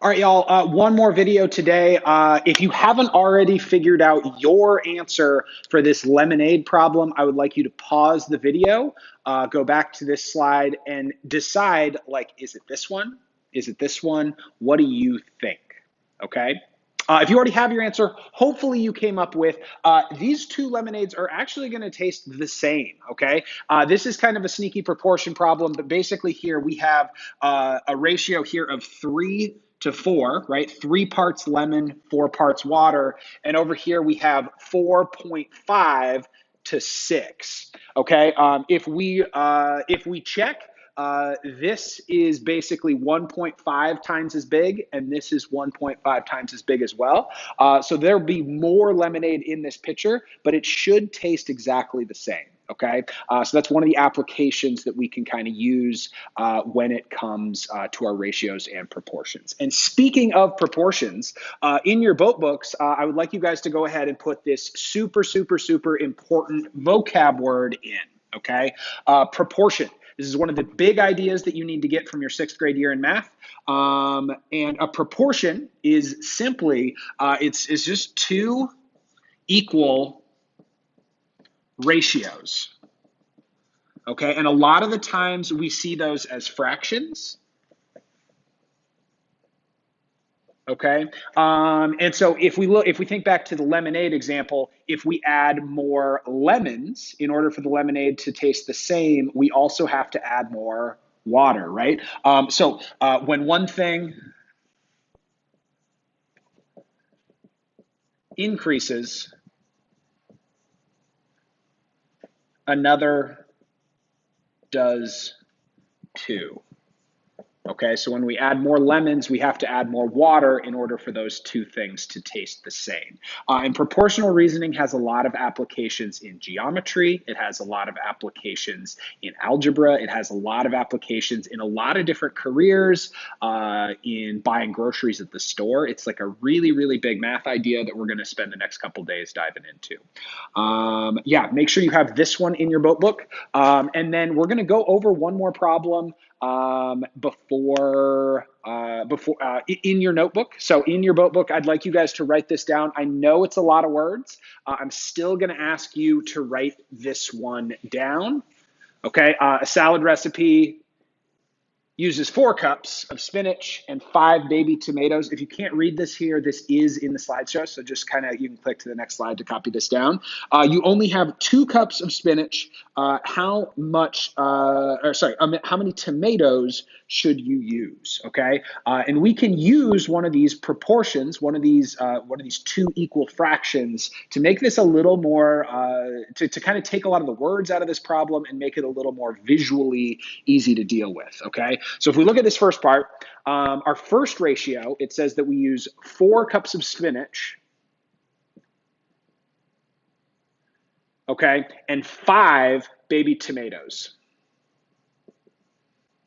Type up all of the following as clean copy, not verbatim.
All right, y'all, one more video today. If you haven't already figured out your answer for this lemonade problem, I would like you to pause the video, go back to this slide and decide, like, is it this one? Is it this one? What do you think? Okay. If you already have your answer, hopefully you came up with these two lemonades are actually going to taste the same. Okay. This is kind of a sneaky proportion problem, but basically here we have a ratio here of 3 to 4, right? 3 parts lemon, 4 parts water. And over here we have 4.5 to 6. Okay. If we check, this is basically 1.5 times as big, and this is 1.5 times as big as well. So there'll be more lemonade in this pitcher, but it should taste exactly the same. Okay, so that's one of the applications that we can kind of use when it comes to our ratios and proportions. And speaking of proportions, in your boat books, I would like you guys to go ahead and put this super, super, super important vocab word in. Okay, proportion. This is one of the big ideas that you need to get from your 6th grade year in math. And a proportion is simply, it's just two equal ratios. Okay, and a lot of the times we see those as fractions. Okay, and so if we think back to the lemonade example, if we add more lemons in order for the lemonade to taste the same, we also have to add more water, right? So when one thing increases, another does too. Okay, so when we add more lemons, we have to add more water in order for those two things to taste the same. And proportional reasoning has a lot of applications in geometry. It has a lot of applications in algebra. It has a lot of applications in a lot of different careers, in buying groceries at the store. It's like a really, really big math idea that we're going to spend the next couple days diving into. Yeah, make sure you have this one in your boat book. And then we're going to go over one more problem before in your notebook. So in your boat book, I'd like you guys to write this down. I know it's a lot of words. I'm still going to ask you to write this one down. Okay, a salad recipe uses 4 cups of spinach and 5 baby tomatoes. If you can't read this here, this is in the slideshow, so just kind of, you can click to the next slide to copy this down. You only have 2 cups of spinach. How many tomatoes should you use? Okay, and we can use one of these proportions, one of these 2 equal fractions to make this a little more, to kind of take a lot of the words out of this problem and make it a little more visually easy to deal with. Okay. So if we look at this first part, our first ratio, it says that we use 4 cups of spinach, okay, and 5 baby tomatoes.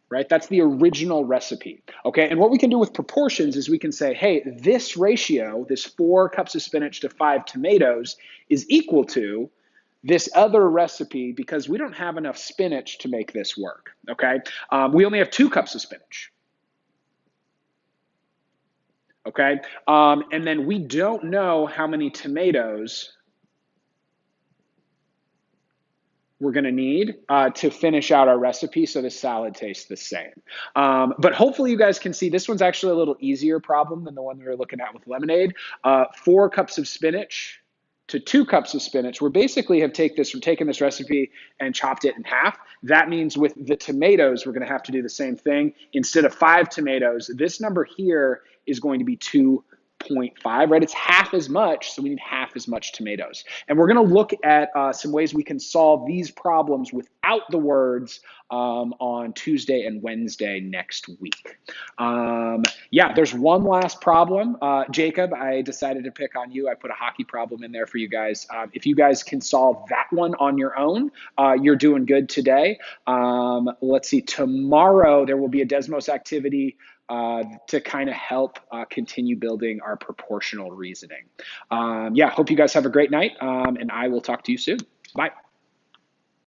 Right? That's the original recipe. Okay. And what we can do with proportions is we can say, hey, this ratio, this 4 cups of spinach to 5 tomatoes is equal to this other recipe because we don't have enough spinach to make this work. Okay. We only have 2 cups of spinach. Okay. And then we don't know how many tomatoes we're going to need to finish out our recipe so the salad tastes the same. But hopefully you guys can see this one's actually a little easier problem than the one we were looking at with lemonade. 4 cups of spinach to 2 cups of spinach. We basically have taken this recipe and chopped it in half. That means with the tomatoes, we're going to have to do the same thing. Instead of 5 tomatoes, this number here is going to be 2.5, right? It's half as much, so we need half as much tomatoes. And we're going to look at some ways we can solve these problems without the words on Tuesday and Wednesday next week. Yeah, there's one last problem. Jacob, I decided to pick on you. I put a hockey problem in there for you guys. If you guys can solve that one on your own, you're doing good today. Let's see, tomorrow there will be a Desmos activity to kind of help continue building our proportional reasoning. Yeah, hope you guys have a great night, and I will talk to you soon. Bye.